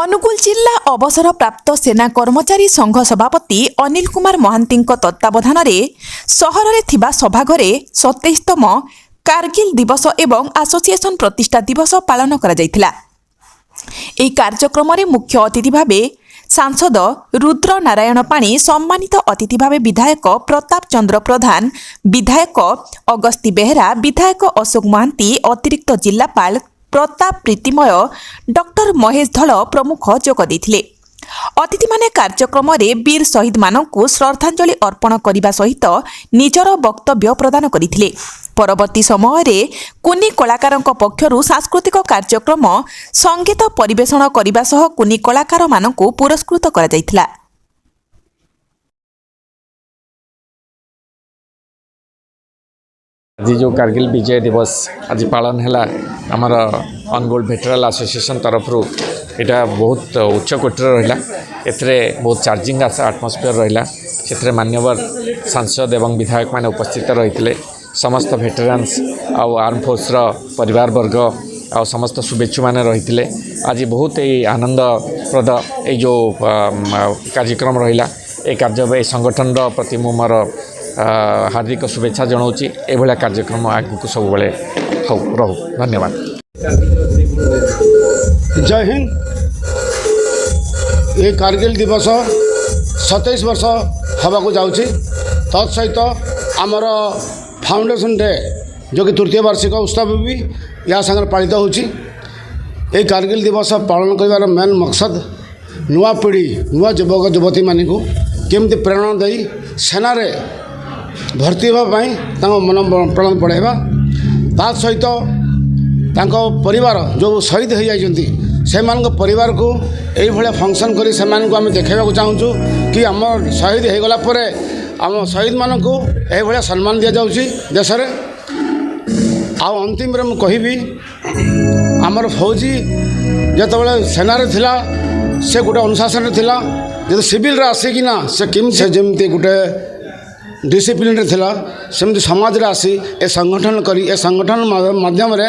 अनुगुल जिल्ला अवसरप्राप्त सेना कर्मचारी संघ सभापति अनिल कुमार महांती तत्वावधान में सहर में सभाघरे 27तम कारगिल दिवस एवं एसोसिएशन प्रतिष्ठा दिवस पालन करा जायथिला। ଏହି କାର୍ଯ୍ୟକ୍ରମରେ ମୁଖ୍ୟ ଅତିଥି ଭାବେ ସାଂସଦ ରୁଦ୍ର ନାରାୟଣ ପାଣି, ସମ୍ମାନିତ ଅତିଥି ଭାବେ ବିଧାୟକ ପ୍ରତାପ ଚନ୍ଦ୍ର ପ୍ରଧାନ, ବିଧାୟକ ଅଗସ୍ତି ବେହେରା, ବିଧାୟକ ଅଶୋକ ମହାନ୍ତି, ଅତିରିକ୍ତ ଜିଲ୍ଲାପାଳ प्रताप प्रीतिमय, डॉक्टर महेश धल प्रमुख जोग देथिले। अतिथि माने कार्यक्रम रे वीर शहीद मानकु श्रद्धांजलि अर्पण करने सहित निजर वक्तव्य प्रदान करथिले। परवर्ती समय रे कुनी कलाकार पक्षरु सांस्कृतिक कार्यक्रम संगीत परिवेषण करने सह कुनी कलाकार मानकु पुरस्कृत करा जायथिला। आज जो कारगिल विजय दिवस आज पालन है आमर अनुगुल भेटराल एसोसिएशन तरफ यहाँ बहुत उच्च कोटर रहा। एथे बहुत चार्जिंग आटमोस्फियर रहा। से मान्यवर सांसद एवं विधायक मैंने उपस्थित रही समस्त भेटेरान्स आउ आर्म फोर्स परिवार वर्ग आ समस्त शुभेच्छु मैंने रही। आज बहुत ही आनंदप्रद जो कार्यक्रम रहा। ये कार्य संगठन प्रति मु मोर हार्दिक शुभेच्छा जनाऊँगी। ये कार्यक्रम आगू सब रहू। धन्यवाद। जय हिंद। ये कारगिल दिवस 27 वर्ष हवा को जाऊँगी। तत्सहित आमर फाउंडेशन डे जो कि तृतीय वार्षिक उत्सव भी या सागर पालित होची। ये कारगिल दिवस पालन कर मेन मकसद नुआ पीढ़ी नुआ युवक युवती मान को केमती प्रेरणा दे सेना रे भर्ती होगापाई मन प्राण बढ़ावा। ता सहित परिवार जो शहीद हो जाती से परिवार को यही भाया फंक्शन कर आम देखा चाहूँ कि आम शहीद हो गला पर आम शहीद मान को यही भाया सम्मान दि जाऊँगी देश में। अंतिम रे मुझे आमर फौजी जिते सेना थिला से गोटे अनुशासन थिला जो सिविल आसिकिना से किमसे जमती गोटे डिसिप्लिन थिला सेमती समाज रे आसी ए संगठन करी ए संगठन माध्यम रे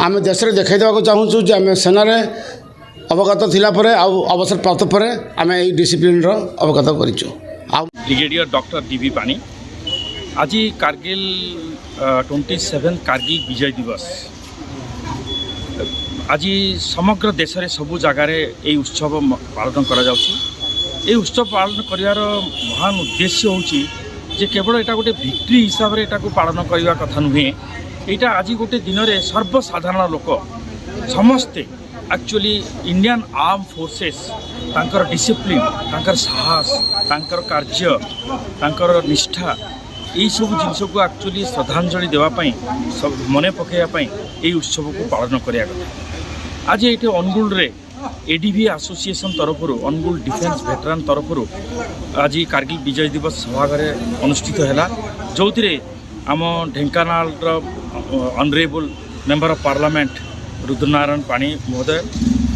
आम देश रे देखाई देवा चाहूँ जे आम सेना रे अवगत थिला परे अवसर प्राप्त पर आम ए डिसिप्लिन रो अवगत करिचु। ब्रिगेडियर डॉक्टर डीवी पानी आज कारगिल 27 कारगिल विजय दिवस आज समग्र देश रे सबु जगार ये उत्सव पालन करा जाउछि। ये उत्सव पालन करिवार महान उद्देश्य होछि जे केवल एटा गोटे भिक्ट्री हिसाब रे एटा को पालन करवा कथा नुहे। एटा आज गोटे दिन में सर्वसाधारण लोक समस्ते एक्चुअली इंडियन आर्म फोर्सेस तांकर डिसिप्लिन तांकर साहस तांकर कार्य तांकर निष्ठा यही सब जिनस को एक्चुअली श्रद्धांजलि देवाई सब मन पकड़ापी ये उत्सव को पालन करा कथा। आज ये अनुगुल रे एडीवी एसोसिएशन तरफ अनुगुल डिफेन्स भेटरान तरफ आज कारगिल विजय दिवस सभाघर अनुष्ठित है जो आम Dhenkanal honourable member of parliament Rudranarayan पाणी महोदय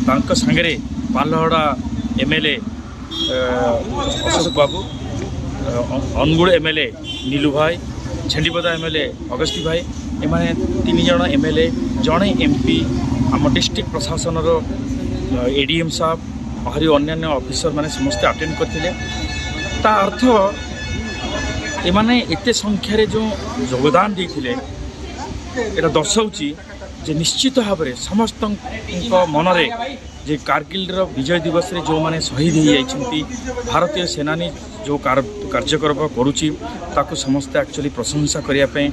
तांका सांगरे पालहड़ा एमएलए अशोक बाबू, अनुगुल एमएलए नीलू भाई, छेंडीपदा एमएलए अगस्ती भाई एमाने 3 जन एमएलए जड़े एमपी आम डिस्ट्रिक्ट प्रशासन एडीएम साहब आहरी अन्य ऑफिसर माने समस्ते अटेंड करते। ता अर्थ एमाने एते संख्यारे जो योगदान देथिले एटा दर्शाउची जे निश्चित भाव में समस्त मनरे जे कारगिल विजय दिवस रे जो माने शहीद हो जाइछंती भारतीय सेनानी जो कार्यक्रम करुची ताको समस्ते एक्चुअली प्रशंसा करिया पे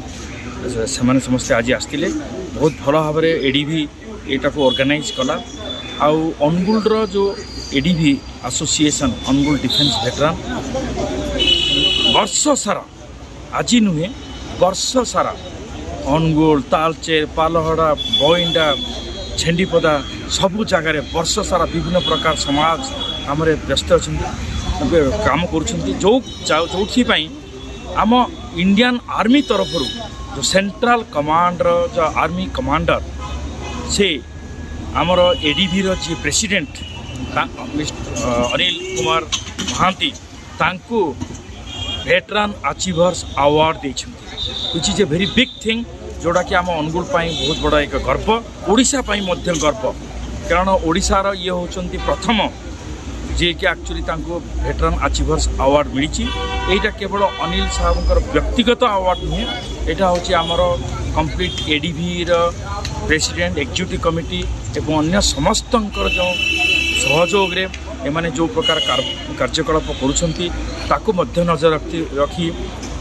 सेमाने समस्ते आज आस्तिले। बहुत भल भाव में एडीवी एटा को ऑर्गेनाइज कला। आउ अनुगुल जो एडीवी एसोसिएशन अनुगुल डिफेन्स भेटरान वर्ष सारा आज नुहे वर्ष सारा अनुगुल तालचेर पालहड़ा बइंडा छेंडीपदा सबू जगार वर्ष सारा विभिन्न प्रकार समाज आम व्यस्त अच्छा काम कर आम इंडियन आर्मी तरफ जो सेंट्रल कमांडर जो आर्मी कमांडर से आमर एडीवी जी प्रेसिडेंट अनिल कुमार महांती तांको भेटरान achievers award which is a very big thing जोड़ा कि आम अनुगुल बहुत बड़ा एक गर्व ओडिशा गर्व କାରଣ ଓଡ଼ିଶାର ଇଏ ହେଉଛନ୍ତି ପ୍ରଥମ ଯିଏକି ଆକ୍ଚୁଆଲି ତାଙ୍କୁ ଭେଟରାନ୍ ଆଚିଭର୍ସ ଆୱାର୍ଡ଼ ମିଳିଛି। ଏଇଟା କେବଳ ଅନିଲ ସାହୁଙ୍କର ବ୍ୟକ୍ତିଗତ ଆୱାର୍ଡ଼ ନୁହେଁ, ଏଇଟା ହେଉଛି ଆମର କମ୍ପ୍ଲିଟ୍ ଏଡିଭିର ପ୍ରେସିଡେଣ୍ଟ ଏକ୍ଜିକ୍ୟୁଟିଭ୍ କମିଟି ଏବଂ ଅନ୍ୟ ସମସ୍ତଙ୍କର ଯେଉଁ ସହଯୋଗରେ ଏମାନେ ଯେଉଁ ପ୍ରକାର କାର୍ଯ୍ୟକଳାପ କରୁଛନ୍ତି ତାକୁ ମଧ୍ୟ ନଜର ରଖି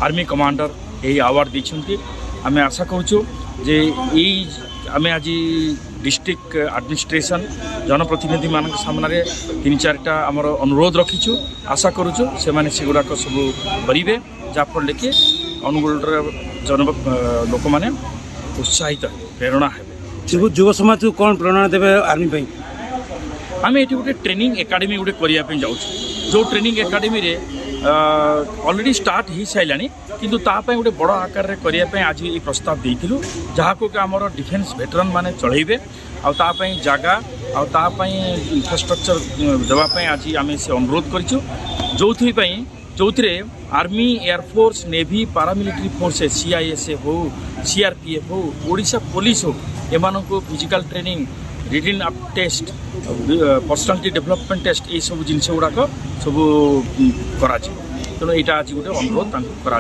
ଆର୍ମି କମାଣ୍ଡର ଏହି ଆୱାର୍ଡ଼ ଦେଇଛନ୍ତି। ଆମେ ଆଶା କରୁଛୁ ଯେ ଏଇ ଆମେ ଆଜି ডিস্ট্রিক্ট আডমিনিষ্ট্রেসন জনপ্রতিনিধিମାନଙ୍କ সামনে 3-4টা আমার অনুরোধ রখিছু। আশা করুছু সেমানে সেগুড়াক সবু করিবে, যাফলে কি অনুগুলর লোক মানে উৎসাহিত প্রেরণা হবে। যুব সমাজ কোন প্রেরণা দেবে আর্মি পাই? আমি এটি গোটে ট্রেনিং একাডেমি গোটে করিয়া পাই যাচ্ছি, যে ট্রেনিং একাডেমি অলরেডি স্টার্ট হয়ে সাইলানি, কিন্তু তাপাই গোটে বড় আকারে করিয়া পাই আজ এই প্রস্তাব দিয়েছিলু, যাহাকু আমার ডিফেন্স ভেটেরান মানে চলাইবে আপাই জায়গা আপাই ইনফ্রাস্ট্রকচর দেওয়া আজ আমি সে অনুরোধ করছু, যৌথে army air force navy paramilitary forces CISF হো সিআরপিএফ হো ওড়িশা পুলিশ হো এমানকু ফিজিক্যাল ট্রেনিং রিটিন আপ টেস্ট पर्सनालिटी डेभलपमेंट टेस्ट ये सब जिनस गुड़ाक सब करा तेणु यहाँ आज गोटे अनुरोध करा।